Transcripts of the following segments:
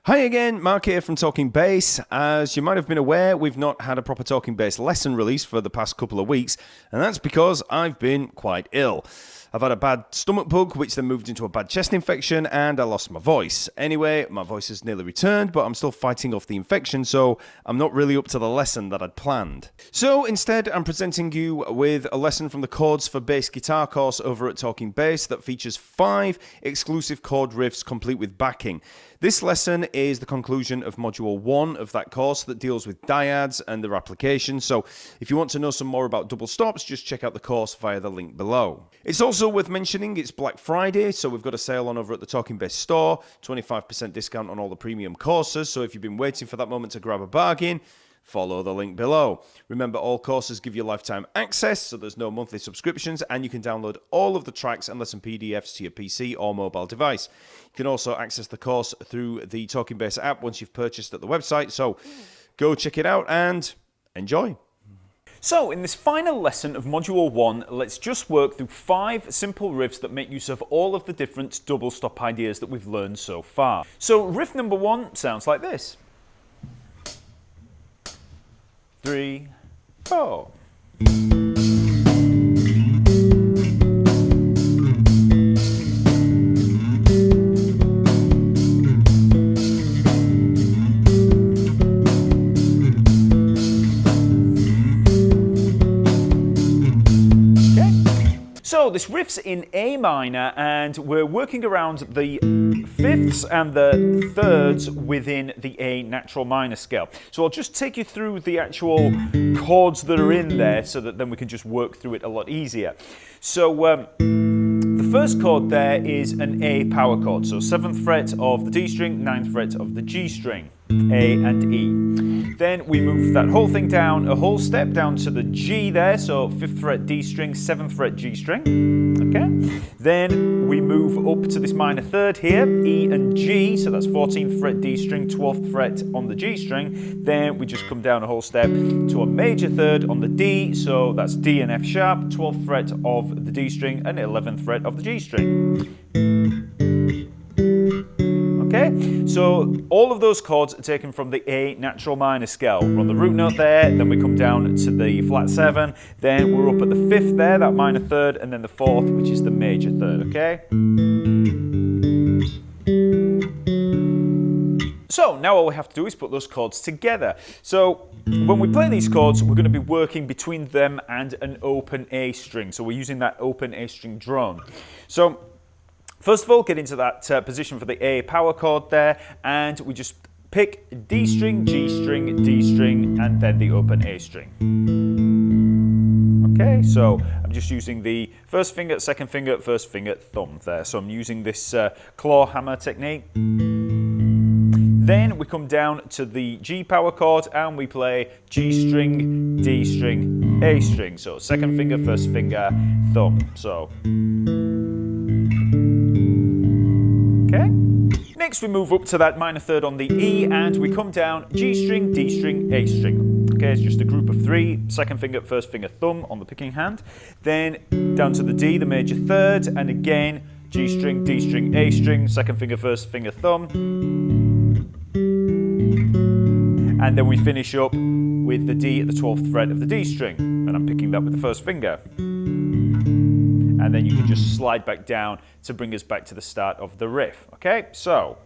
Hi again, Mark here from Talkingbass. As you might have been aware, we've not had a proper Talkingbass lesson release for the past couple of weeks, and that's because I've been quite ill. I've had a bad stomach bug, which then moved into a bad chest infection, and I lost my voice. Anyway, my voice has nearly returned, but I'm still fighting off the infection, so I'm not really up to the lesson that I'd planned. So instead, I'm presenting you with a lesson from the Chords for Bass Guitar course over at Talkingbass that features 5 exclusive chord riffs complete with backing. This lesson is the conclusion of Module 1 of that course that deals with dyads and their application, so if you want to know some more about double stops, just check out the course via the link below. It's also worth mentioning it's Black Friday, so we've got a sale on over at the Talkingbass store, 25% discount on all the premium courses, so if you've been waiting for that moment to grab a bargain, follow the link below. Remember, all courses give you lifetime access, so there's no monthly subscriptions, and you can download all of the tracks and lesson PDFs to your PC or mobile device. You can also access the course through the Talkingbass app once you've purchased at the website, so go check it out and enjoy. So, in this final lesson of Module 1, let's just work through 5 simple riffs that make use of all of the different double stop ideas that we've learned so far. So, riff number 1 sounds like this. 3, 4. So this riff's in A minor, and we're working around the fifths and the thirds within the A natural minor scale. So I'll just take you through the actual chords that are in there so that then we can just work through it a lot easier. So the first chord there is an A power chord, so 7th fret of the D string, 9th fret of the G string, A and E. Then we move that whole thing down a whole step down to the G there, so 5th fret D string, 7th fret G string. Okay. Then we move up to this minor third here, E and G, so that's 14th fret D string, 12th fret on the G string. Then we just come down a whole step to a major third on the D, so that's D and F sharp, 12th fret of the D string and 11th fret of the G string. Okay, so all of those chords are taken from the A natural minor scale. We're on the root note there, then we come down to the flat 7, then we're up at the 5th there, that minor third, and then the 4th, which is the major third, okay? So now all we have to do is put those chords together. So when we play these chords, we're going to be working between them and an open A string. So we're using that open A string drone. So first of all, get into that position for the A power chord there, and we just pick D string, G string, D string, and then the open A string. Okay, so I'm just using the first finger, second finger, first finger, thumb there. So I'm using this claw hammer technique. Then we come down to the G power chord and we play G string, D string, A string. So second finger, first finger, thumb. So. Okay. Next we move up to that minor third on the E and we come down G string, D string, A string. Okay, it's just a group of 3, second finger, first finger, thumb on the picking hand. Then down to the D, the major third, and again G string, D string, A string, second finger, first finger, thumb. And then we finish up with the D at the 12th fret of the D string, and I'm picking that with the first finger. And then you can just slide back down to bring us back to the start of the riff. Okay, so.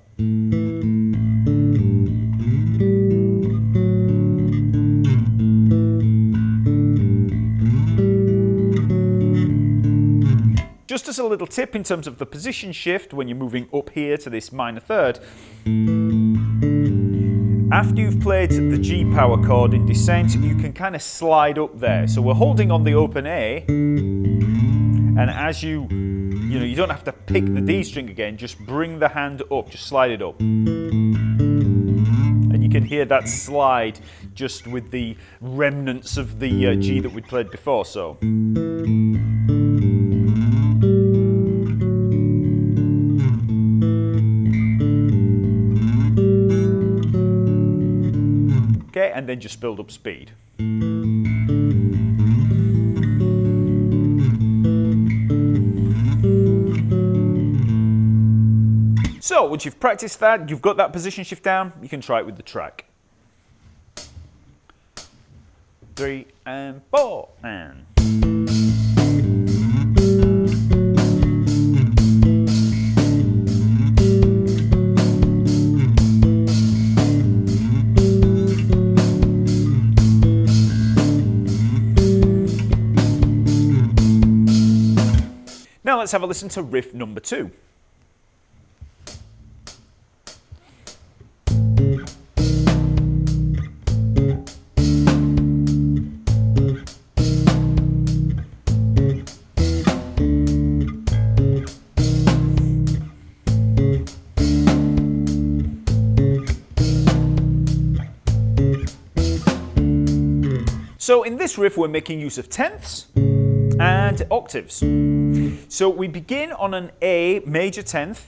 Just as a little tip in terms of the position shift when you're moving up here to this minor third, after you've played the G power chord in descent, you can kind of slide up there. So we're holding on the open A, and as you don't have to pick the D string again, just bring the hand up, just slide it up. And you can hear that slide just with the remnants of the G that we'd played before, so. Okay, and then just build up speed. So once you've practiced that, you've got that position shift down, you can try it with the track. 3 and 4 and. Now let's have a listen to riff number 2. So in this riff, we're making use of tenths and octaves. So we begin on an A major 10th,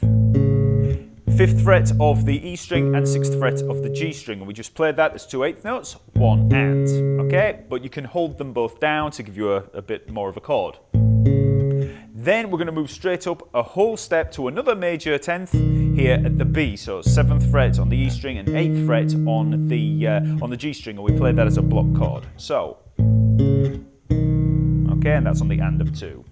5th fret of the E string and 6th fret of the G string, and we just played that as 2 8th notes, 1 and, okay? But you can hold them both down to give you a bit more of a chord. Then we're going to move straight up a whole step to another major 10th here at the B, so 7th fret on the E string and 8th fret on the G string, and we played that as a block chord. So, okay, and that's on the and of 2.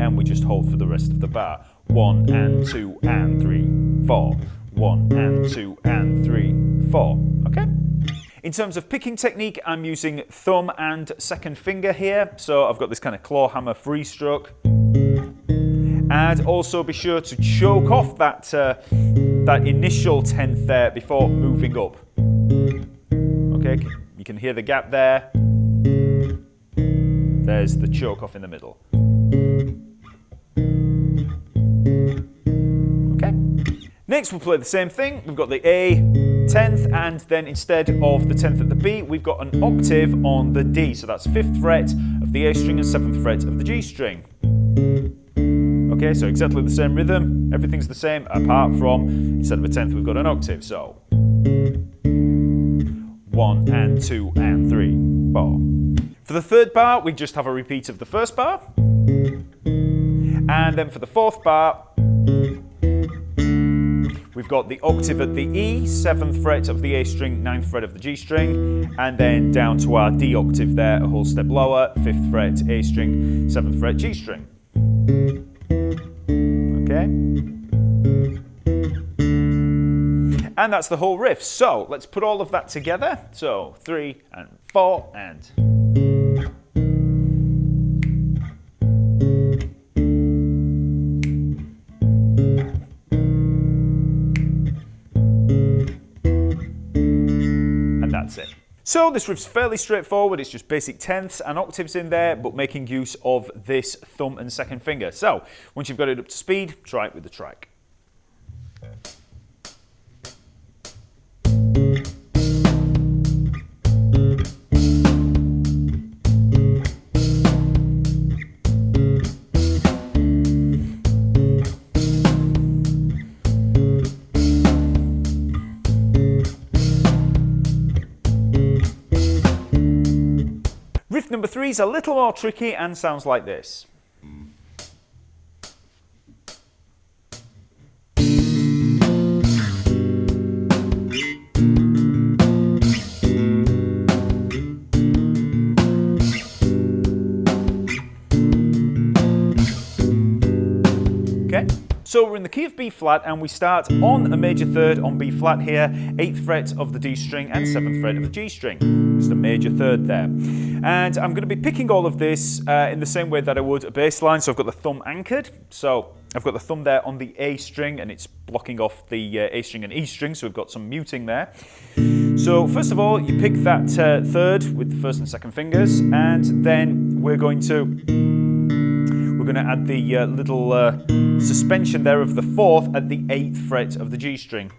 And we just hold for the rest of the bar. 1 and 2 and 3, 4. 1 and 2 and 3, 4. Okay? In terms of picking technique, I'm using thumb and second finger here. So I've got this kind of claw hammer free stroke. And also be sure to choke off that initial 10th there before moving up. Okay, you can hear the gap there. There's the choke off in the middle. Okay. Next we'll play the same thing. We've got the A 10th, and then instead of the 10th at the B, we've got an octave on the D. So that's 5th fret of the A string and 7th fret of the G string. Okay, so exactly the same rhythm. Everything's the same apart from, instead of a 10th, we've got an octave. So 1 and 2 and 3, 4. For the third bar, we just have a repeat of the first bar. And then for the fourth bar, we've got the octave at the E, 7th fret of the A string, 9th fret of the G string, and then down to our D octave there, a whole step lower, 5th fret A string, 7th fret G string. Okay? And that's the whole riff. So let's put all of that together. So 3 and 4 and. That's it. So this riff's fairly straightforward. It's just basic tenths and octaves in there, but making use of this thumb and second finger. So once you've got it up to speed, try it with the track. Riff number 3 is a little more tricky and sounds like this. Okay, so we're in the key of B flat and we start on a major 3rd on B flat here, 8th fret of the D string and 7th fret of the G string. Just a major 3rd there. And I'm going to be picking all of this in the same way that I would a bass line. So I've got the thumb anchored. So I've got the thumb there on the A string and it's blocking off the A string and E string. So we've got some muting there. So first of all, you pick that 3rd with the 1st and 2nd fingers. And then we're going to add the little suspension there of the 4th at the 8th fret of the G string.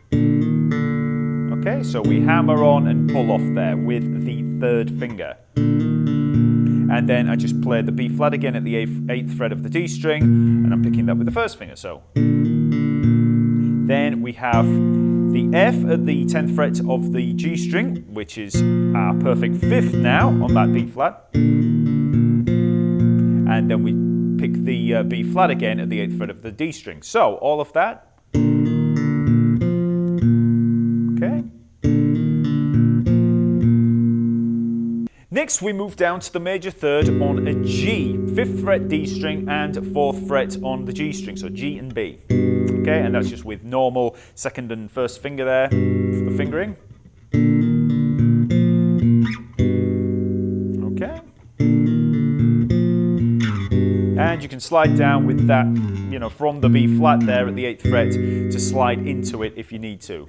Okay, so we hammer on and pull off there with the 3rd finger. And then I just play the B flat again at the 8th fret of the D string, and I'm picking that with the 1st finger. So then we have the F at the 10th fret of the G string, which is our perfect 5th now on that B flat. And then we pick the B flat again at the 8th fret of the D string. So all of that. Okay. Next, we move down to the major third on a G, 5th fret D string and 4th fret on the G string, so G and B. Okay, and that's just with normal 2nd and 1st finger there for the fingering. Okay. And you can slide down with that, you know, from the B flat there at the 8th fret to slide into it if you need to.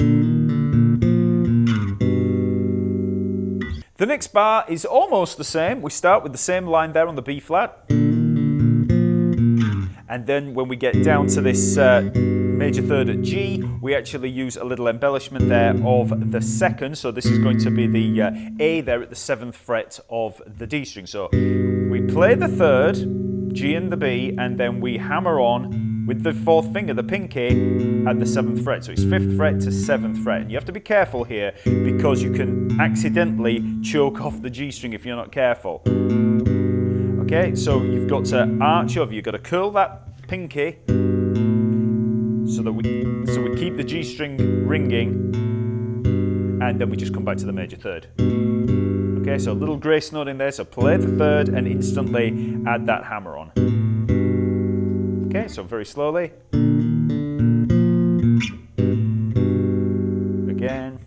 The next bar is almost the same. We start with the same line there on the B flat. And then when we get down to this major third at G, we actually use a little embellishment there of the 2nd. So this is going to be the A there at the 7th fret of the D string. So we play the 3rd, G and the B, and then we hammer on with the 4th finger, the pinky, at the 7th fret. So it's 5th fret to 7th fret. And you have to be careful here because you can accidentally choke off the G string if you're not careful. Okay, so you've got to arch over, you've got to curl that pinky so we keep the G string ringing, and then we just come back to the major third. Okay, so a little grace note in there, so play the 3rd and instantly add that hammer on. Okay, so very slowly. Again.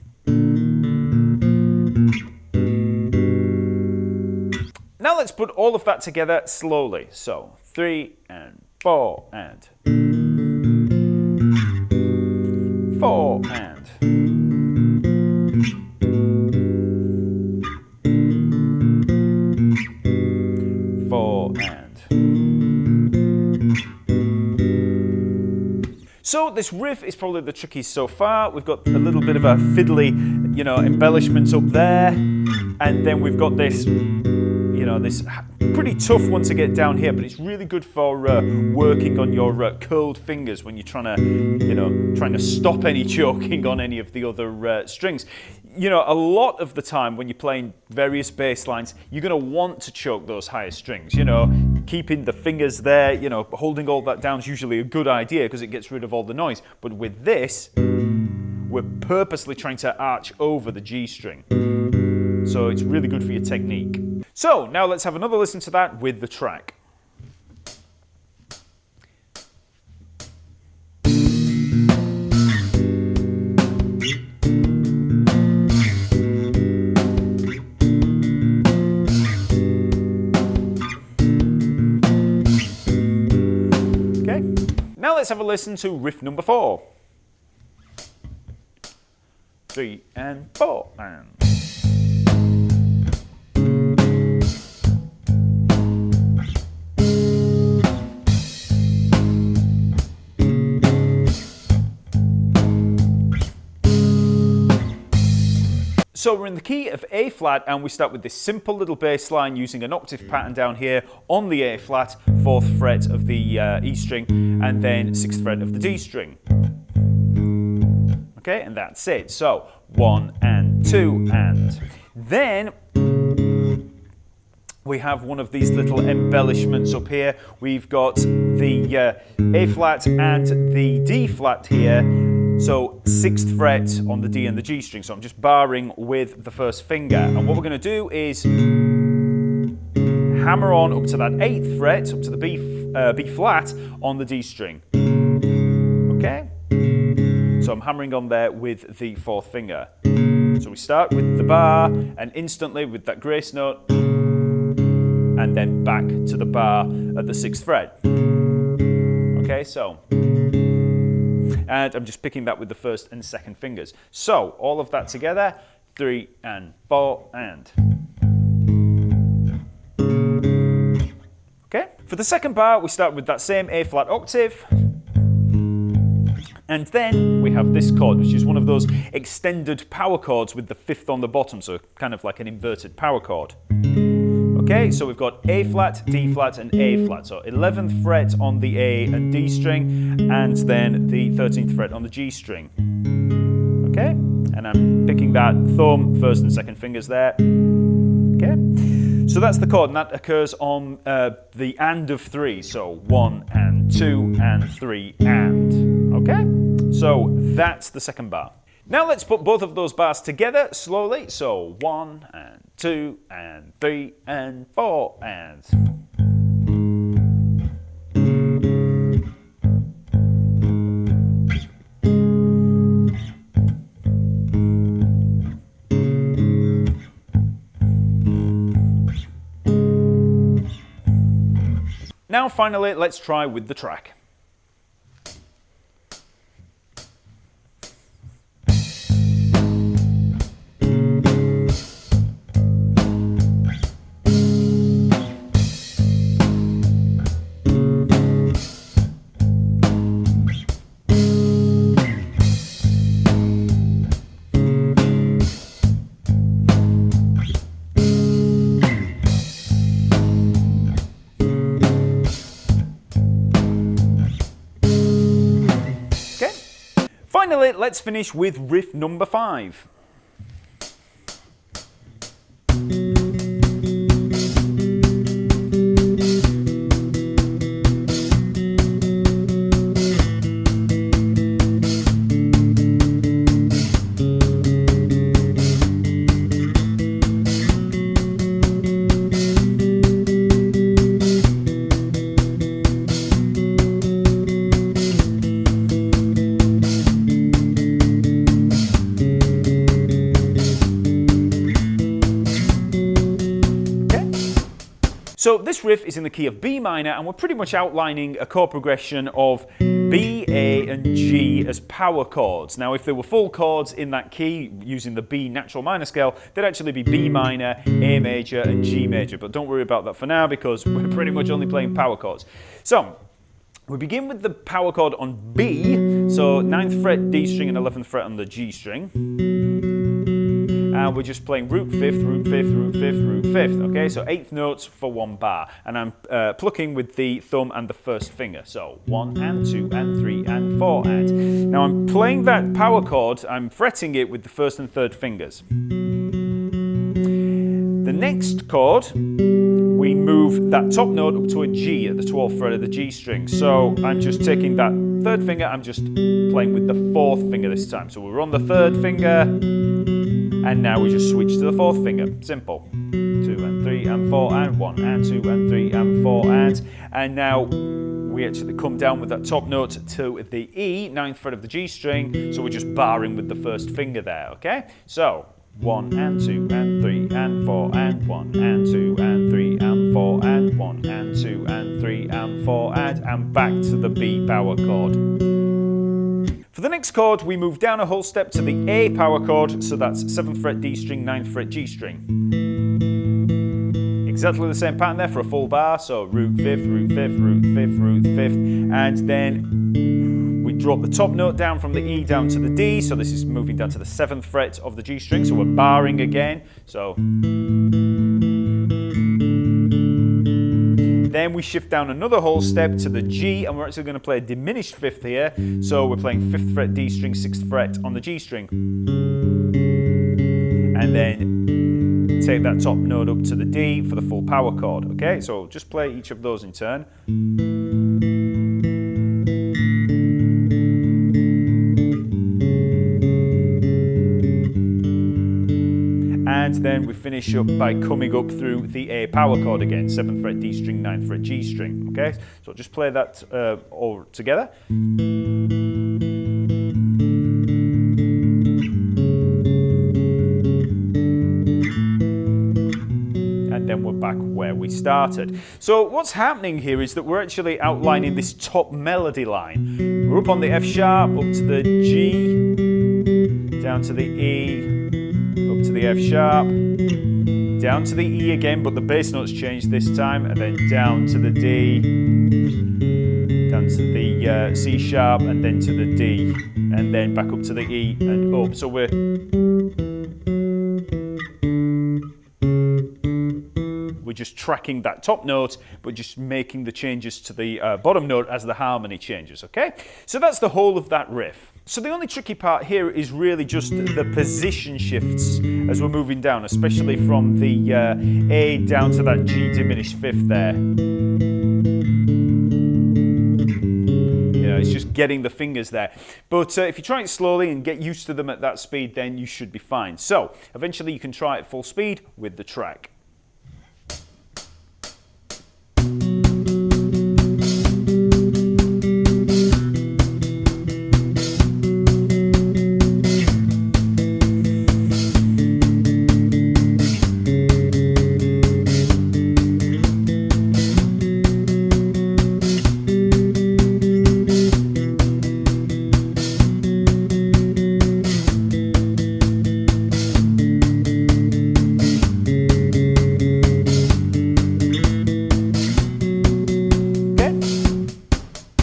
Now let's put all of that together slowly. So 3 and 4 and 4 and 4 and. So this riff is probably the trickiest so far. We've got a little bit of a fiddly, you know, embellishment up there, and then we've got this, you know, this pretty tough one to get down here, but it's really good for working on your curled fingers when you're trying to stop any choking on any of the other strings. You know, a lot of the time when you're playing various bass lines, you're going to want to choke those higher strings. You know, keeping the fingers there, you know, holding all that down is usually a good idea because it gets rid of all the noise. But with this, we're purposely trying to arch over the G string. So it's really good for your technique. So now let's have another listen to that with the track. Okay, now let's have a listen to riff number 4. 3 and 4 and. So we're in the key of A flat, and we start with this simple little bass line using an octave pattern down here on the A flat, 4th fret of the E string, and then 6th fret of the D string. Okay, and that's it. So 1 and 2 and. Then we have one of these little embellishments up here. We've got the A flat and the D flat here. So 6th fret on the D and the G string. So I'm just barring with the 1st finger. And what we're going to do is hammer on up to that 8th fret, up to the B flat on the D string. Okay? So I'm hammering on there with the 4th finger. So we start with the bar and instantly with that grace note, and then back to the bar at the 6th fret. Okay, so. And I'm just picking that with the 1st and 2nd fingers. So all of that together, 3 and 4 and. Okay, for the second bar, we start with that same A flat octave. And then we have this chord, which is one of those extended power chords with the 5th on the bottom, so kind of like an inverted power chord. Okay, so we've got A flat, D flat, and A flat. So 11th fret on the A and D string, and then the 13th fret on the G string. Okay, and I'm picking that thumb, 1st and 2nd fingers there. Okay, So that's the chord, and that occurs on the and of 3. So 1 and 2 and 3 and. Okay? So that's the second bar. Now let's put both of those bars together slowly. So 1 and 2 and 3 and 4 and. Now finally, let's try with the track. Finally, let's finish with riff number 5. So this riff is in the key of B minor, and we're pretty much outlining a chord progression of B, A, and G as power chords. Now, if there were full chords in that key using the B natural minor scale, they'd actually be B minor, A major, and G major. But don't worry about that for now, because we're pretty much only playing power chords. So we begin with the power chord on B, so 9th fret D string and 11th fret on the G string. And we're just playing root 5th, root 5th, root 5th, root 5th. Okay, so 8th notes for 1 bar. And I'm plucking with the thumb and the first finger. So 1 and 2 and 3 and 4 and. Now I'm playing that power chord, I'm fretting it with the 1st and 3rd fingers. The next chord, we move that top note up to a G at the 12th fret of the G string. So I'm just taking that 3rd finger, I'm just playing with the 4th finger this time. So we're on the 3rd finger, and now we just switch to the 4th finger. Simple. 2 and 3 and 4 and 1 and 2 and 3 and 4 and now we actually come down with that top note to the E, 9th fret of the G string. So we're just barring with the 1st finger there, okay? So 1 and 2 and 3 and 4 and 1 and 2 and 3 and 4 and 1 and 2 and 3 and 4 and back to the B power chord. For the next chord, we move down a whole step to the A power chord, so that's 7th fret D string, 9th fret G string. Exactly the same pattern there for a full bar, so root 5th, root 5th, root 5th, root 5th, and then we drop the top note down from the E down to the D, so this is moving down to the 7th fret of the G string, so we're barring again, so. Then we shift down another whole step to the G, and we're actually going to play a diminished 5th here. So we're playing 5th fret D string, 6th fret on the G string. And then take that top note up to the D for the full power chord. Okay, so just play each of those in turn. And then we finish up by coming up through the A power chord again, 7th fret D string, 9th fret G string, okay? So just play that all together. And then we're back where we started. So what's happening here is that we're actually outlining this top melody line. We're up on the F sharp, up to the G, down to the E, up to the F sharp, down to the E again, but the bass notes changed this time, and then down to the D, down to the C sharp, and then to the D, and then back up to the E and up. So we're just tracking that top note, but just making the changes to the bottom note as the harmony changes, okay? So that's the whole of that riff. So the only tricky part here is really just the position shifts as we're moving down, especially from the A down to that G diminished fifth there. It's just getting the fingers there. But if you try it slowly and get used to them at that speed, then you should be fine. So eventually you can try it full speed with the track.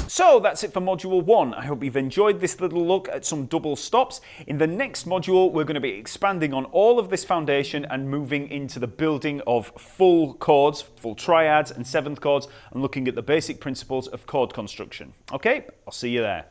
So that's it for Module 1. I hope you've enjoyed this little look at some double stops. In the next module, we're going to be expanding on all of this foundation and moving into the building of full chords, full triads and seventh chords, and looking at the basic principles of chord construction. Okay, I'll see you there.